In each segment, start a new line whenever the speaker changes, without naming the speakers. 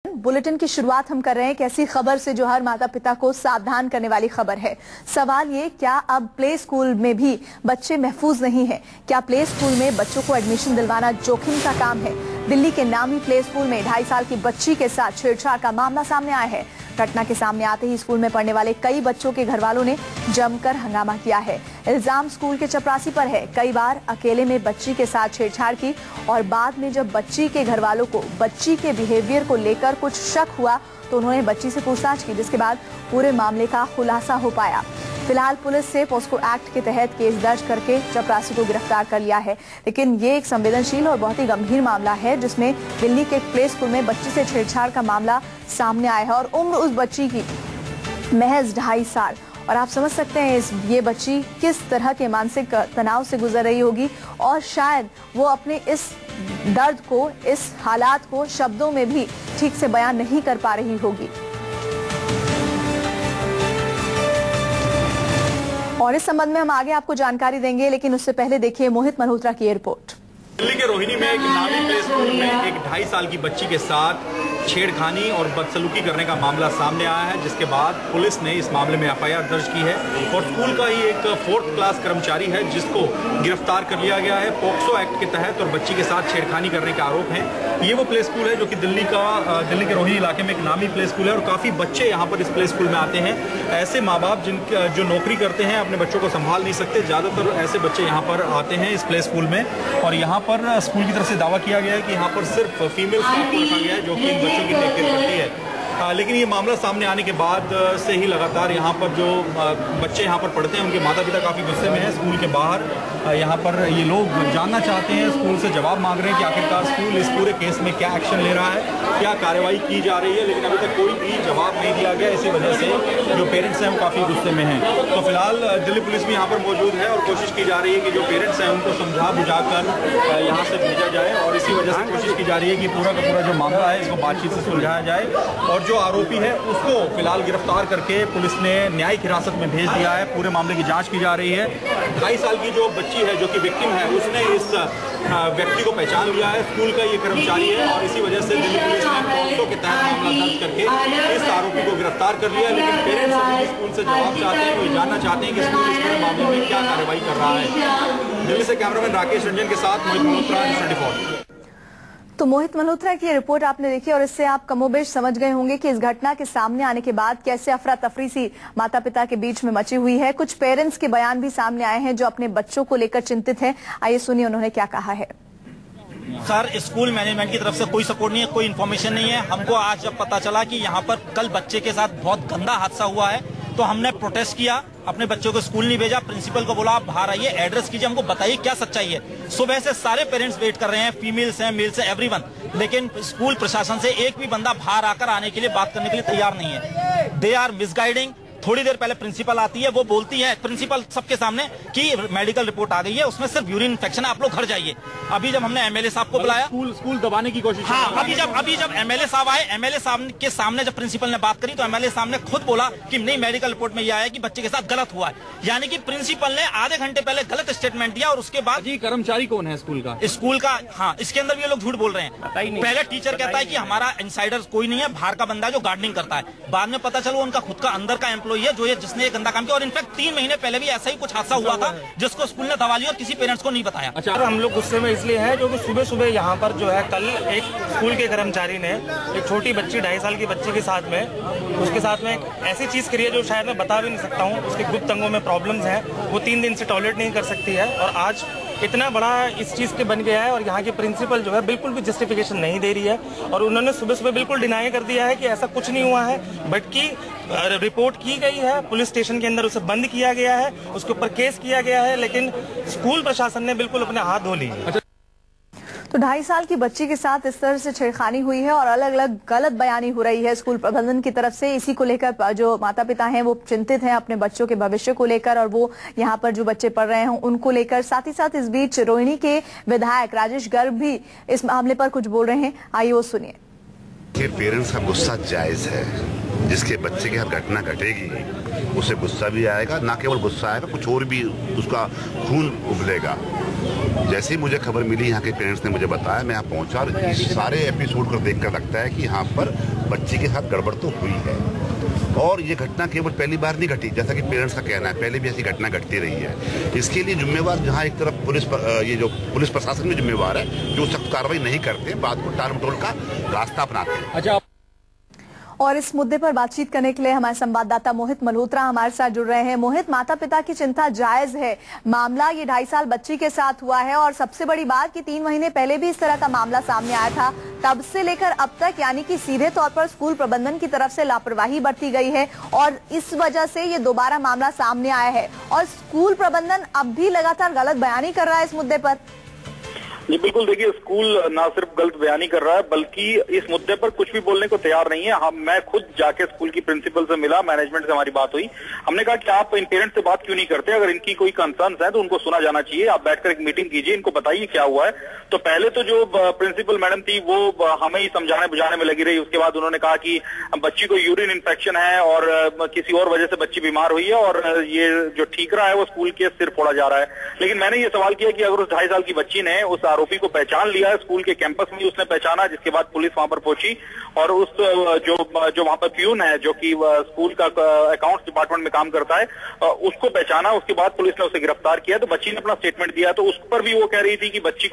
Bulletin की शुरुआत हम कर रहे हैं एक ऐसी खबर से जो हर माता पिता को सावधान करने वाली खबर है। सवाल ये, क्या अब प्ले स्कूल में भी बच्चे महफूज नहीं हैं? क्या प्ले स्कूल में बच्चों को एडमिशन दिलवाना जोखिम का काम है? दिल्ली के नामी प्ले स्कूल में 2.5 साल की बच्ची के साथ छेड़छाड़ का मामला सामने आया है। घटना के सामने आते ही स्कूल में पढ़ने वाले कई बच्चों के घर वालों ने जमकर हंगामा किया है। इल्जाम स्कूल के चपरासी पर है। कई बार अकेले में बच्ची के साथ छेड़छाड़ की और बाद में जब बच्ची के घर वालों को बच्ची के बिहेवियर को लेकर कुछ शक हुआ तो उन्होंने बच्ची से पूछताछ की, जिसके बाद पूरे मामले का खुलासा हो पाया। फिलहाल पुलिस से पोस्को एक्ट के तहत केस दर्ज करके चपरासी को गिरफ्तार कर लिया है। लेकिन ये एक संवेदनशील और बहुत ही गंभीर मामला है जिसमें दिल्ली के प्ले स्कूल में बच्ची से छेड़छाड़ का मामला सामने आया है और उम्र उस बच्ची की महज 2.5 साल। और आप समझ सकते हैं ये बच्ची किस तरह के मानसिक तनाव से गुजर रही होगी और शायद वो अपने इस दर्द को, इस हालात को शब्दों में भी ठीक से बयान नहीं कर पा रही होगी। और इस संबंध में हम आगे आपको जानकारी देंगे, लेकिन उससे पहले देखिए मोहित मल्होत्रा की ये रिपोर्ट।
दिल्ली के रोहिणी में एक नामी प्ले स्कूल में एक 2.5 साल की बच्ची के साथ छेड़खानी और बदसलूकी करने का मामला सामने आया है, जिसके बाद पुलिस ने इस मामले में एफआईआर दर्ज की है और स्कूल का ही एक 4th क्लास कर्मचारी है जिसको गिरफ्तार कर लिया गया है पोक्सो एक्ट के तहत और बच्ची के साथ छेड़खानी करने का आरोप है। ये वो प्ले स्कूल है जो कि दिल्ली के रोहिणी इलाके में एक नामी प्ले स्कूल है और काफ़ी बच्चे यहाँ पर इस प्ले स्कूल में आते हैं। ऐसे माँ बाप जो नौकरी करते हैं, अपने बच्चों को संभाल नहीं सकते, ज़्यादातर ऐसे बच्चे यहाँ पर आते हैं इस प्ले स्कूल में। और यहाँ पर स्कूल की तरफ से दावा किया गया है कि यहाँ पर सिर्फ फीमेल स्टाफ को रखा गया है जो कि इन बच्चों की टेक केयर करती है। लेकिन ये मामला सामने आने के बाद से ही लगातार यहाँ पर जो बच्चे यहाँ पर पढ़ते हैं उनके माता पिता काफ़ी गुस्से में हैं। स्कूल के बाहर यहाँ पर ये लोग जानना चाहते हैं, स्कूल से जवाब मांग रहे हैं कि आखिरकार स्कूल इस पूरे केस में क्या एक्शन ले रहा है, क्या कार्रवाई की जा रही है, लेकिन अभी तक कोई भी जवाब नहीं दिया गया। इसी वजह से जो पेरेंट्स हैं वो काफ़ी गुस्से में हैं। तो फिलहाल दिल्ली पुलिस भी यहाँ पर मौजूद है और कोशिश की जा रही है कि जो पेरेंट्स हैं उनको समझा बुझाकर यहाँ से भेजा जाए और इसी वजह से कोशिश की जा रही है कि पूरा का पूरा जो मामला है इसको बातचीत से सुलझाया जाए और जो आरोपी है उसको फिलहाल गिरफ्तार करके पुलिस ने न्यायिक हिरासत में भेज दिया है। पूरे मामले की जांच की जा रही है। 2.5 साल की जो बच्ची है जो कि विक्टिम है उसने इस व्यक्ति को पहचान लिया है, स्कूल का ये कर्मचारी है और इसी वजह से दिल्ली पुलिस ने पोक्सो के तहत मामला दर्ज करके इस आरोपी को गिरफ्तार कर लिया। लेकिन पेरेंट्स अभी स्कूल से जवाब चाहते हैं, वो जानना चाहते हैं कि स्कूल इस पूरे मामले में क्या कार्रवाई कर रहा है। दिल्ली से कैमरामैन राकेश रंजन के साथ मोहित मल्होत्रा, न्यूज़ 24।
तो मोहित मल्होत्रा की रिपोर्ट आपने देखी और इससे आप कमोबेश समझ गए होंगे कि इस घटना के सामने आने के बाद कैसे अफरा तफरी सी माता पिता के बीच में मची हुई है। कुछ पेरेंट्स के बयान भी सामने आए हैं जो अपने बच्चों को लेकर चिंतित हैं। आइए सुनिए उन्होंने क्या कहा है।
सर, स्कूल मैनेजमेंट की तरफ से कोई सपोर्ट नहीं है, कोई इन्फॉर्मेशन नहीं है। हमको आज जब पता चला कि यहाँ पर कल बच्चे के साथ बहुत गंदा हादसा हुआ है तो हमने प्रोटेस्ट किया, अपने बच्चों को स्कूल नहीं भेजा, प्रिंसिपल को बोला आप बाहर आइए, एड्रेस कीजिए, हमको बताइए क्या सच्चाई है। सुबह से सारे पेरेंट्स वेट कर रहे हैं, फीमेल्स हैं, मेल्स हैं, एवरीवन, लेकिन स्कूल प्रशासन से एक भी बंदा बाहर आकर आने के लिए, बात करने के लिए तैयार नहीं है। They are misguiding. थोड़ी देर पहले प्रिंसिपल आती है, वो बोलती है प्रिंसिपल सबके सामने कि मेडिकल रिपोर्ट आ गई है, उसमें सिर्फ यूरिन इन्फेक्शन है, आप लोग घर जाइए। अभी जब हमने एमएलए साहब को बुलाया,
स्कूल दबाने की कोशिश,
हाँ, अभी जब एमएलए साहब आए, एमएलए साहब के सामने जब प्रिंसिपल ने बात करी तो एमएलए साहब ने खुद बोला कि नहीं, मेडिकल रिपोर्ट में यह आया कि बच्चे के साथ गलत हुआ है। यानी कि प्रिंसिपल ने आधे घंटे पहले गलत स्टेटमेंट दिया और उसके बाद
जी कर्मचारी कौन है स्कूल का?
हाँ, इसके अंदर भी ये लोग झूठ बोल रहे हैं। पहले टीचर कहता है कि हमारा इनसाइडर कोई नहीं है, बाहर का बंदा है जो गार्डनिंग करता है। बाद में पता चला उनका खुद का अंदर का एम्प्लॉई है जो ये जिसने गंदा काम किया और इनफैक्ट 3 महीने पहले भी ऐसा ही कुछ हादसा हुआ था जिसको स्कूल ने दबा लिया और किसी पेरेंट्स को नहीं बताया।
अच्छा, हम लोग गुस्से में इसलिए हैं जो कि सुबह सुबह यहाँ पर जो है कल एक स्कूल के कर्मचारी ने एक छोटी बच्ची 2.5 साल की बच्ची के साथ में उसके साथ में ऐसी चीज करी है जो शायद मैं बता भी नहीं सकता हूँ। उसके गुप्त अंगों में प्रॉब्लम्स हैं, वो 3 दिन से टॉयलेट नहीं कर सकती है और आज इतना बड़ा इस चीज के बन गया है और यहाँ की प्रिंसिपल जो है बिल्कुल भी जस्टिफिकेशन नहीं दे रही है और उन्होंने सुबह सुबह बिल्कुल डिनाई कर दिया है कि ऐसा कुछ नहीं हुआ है। बट की रिपोर्ट की गई है, पुलिस स्टेशन के अंदर उसे बंद किया गया है, उसके ऊपर केस किया गया है, लेकिन स्कूल प्रशासन ने बिल्कुल अपने हाथ धो लिए।
तो 2.5 साल की बच्ची के साथ इस तरह से छेड़खानी हुई है और अलग अलग गलत बयानी हो रही है स्कूल प्रबंधन की तरफ से। इसी को लेकर जो माता पिता हैं वो चिंतित हैं अपने बच्चों के भविष्य को लेकर और वो यहाँ पर जो बच्चे पढ़ रहे हैं उनको लेकर। साथ ही साथ इस बीच रोहिणी के विधायक राजेश गर्ग भी इस मामले पर कुछ बोल रहे हैं। आइए वो सुनिए।
पेरेंट्स का गुस्सा जायज है, जिसके बच्चे के साथ घटना घटेगी उसे गुस्सा भी आएगा, ना केवल गुस्सा आएगा, कुछ और भी उसका खून उबलेगा। जैसे ही मुझे खबर मिली, यहाँ के पेरेंट्स ने मुझे बताया, मैं यहाँ पहुँचा और इस सारे एपिसोड को देखकर लगता है कि यहाँ पर बच्चे के साथ गड़बड़ तो हुई है, और ये घटना केवल पहली बार नहीं घटी, जैसा कि पेरेंट्स का कहना है, पहले भी ऐसी घटना घटती रही है। इसके लिए जिम्मेवार जहां एक तरफ पुलिस प्रशासन भी जिम्मेवार है, जो सख्त कार्रवाई नहीं करते, बात को टाल मटोल का रास्ता अपनाते हैं।
अच्छा,
और इस मुद्दे पर बातचीत करने के लिए हमारे संवाददाता मोहित मल्होत्रा हमारे साथ जुड़ रहे हैं। मोहित, माता पिता की चिंता जायज है। मामला ये 2.5 साल बच्ची के साथ हुआ है और सबसे बड़ी बात कि 3 महीने पहले भी इस तरह का मामला सामने आया था। तब से लेकर अब तक यानी कि सीधे तौर पर स्कूल प्रबंधन की तरफ से लापरवाही बरती गई है और इस वजह से ये दोबारा मामला सामने आया है और स्कूल प्रबंधन अब भी लगातार गलत बयानी कर रहा है इस मुद्दे पर।
जी बिल्कुल, देखिए स्कूल ना सिर्फ गलत बयानी कर रहा है बल्कि इस मुद्दे पर कुछ भी बोलने को तैयार नहीं है। मैं खुद जाके स्कूल की प्रिंसिपल से मिला, मैनेजमेंट से हमारी बात हुई। हमने कहा कि आप इन पेरेंट्स से बात क्यों नहीं करते, अगर इनकी कोई कंसर्न्स है तो उनको सुना जाना चाहिए, आप बैठकर एक मीटिंग कीजिए, इनको बताइए क्या हुआ है। तो पहले तो जो प्रिंसिपल मैडम थी वो हमें ही समझाने बुझाने में लगी रही। उसके बाद उन्होंने कहा कि बच्ची को यूरिन इन्फेक्शन है और किसी और वजह से बच्ची बीमार हुई है और ये जो ठीक रहा है वो स्कूल के सिर फोड़ा जा रहा है। लेकिन मैंने ये सवाल किया कि अगर उस 2.5 साल की बच्ची ने उस आरोपी को पहचान लिया है, स्कूल के कैंपस में उसने पहचाना, जिसके बाद पुलिस वहां पर पहुंची और उस जो वहां पर प्यून है जो कि स्कूल का अकाउंट्स डिपार्टमेंट में काम करता है, उसको पहचाना। उसके बाद पुलिस ने उसे गिरफ्तार किया। तो बच्ची ने अपना स्टेटमेंट दिया, तो उस पर भी वो कह रही थी कि बच्ची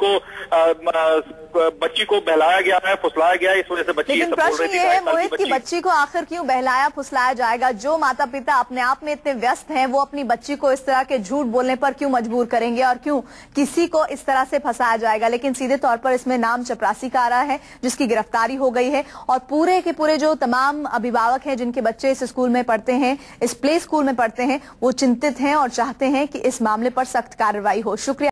को बहलाया गया है, फुसलाया गया है, इस वजह से बच्ची
लेकिन प्रश्न ये है मोहित कि बच्ची को आखिर क्यों बहलाया फुसलाया जाएगा? जो माता पिता अपने आप में इतने व्यस्त हैं वो अपनी बच्ची को इस तरह के झूठ बोलने पर क्यों मजबूर करेंगे और क्यों किसी को इस तरह से फंसाया जाएगा? लेकिन सीधे तौर पर इसमें नाम चपरासी का आ रहा है जिसकी गिरफ्तारी हो गई है और पूरे के पूरे जो तमाम अभिभावक हैं जिनके बच्चे इस स्कूल में पढ़ते हैं, इस प्ले स्कूल में पढ़ते हैं, वो चिंतित हैं और चाहते हैं कि इस मामले पर सख्त कार्रवाई हो। शुक्रिया।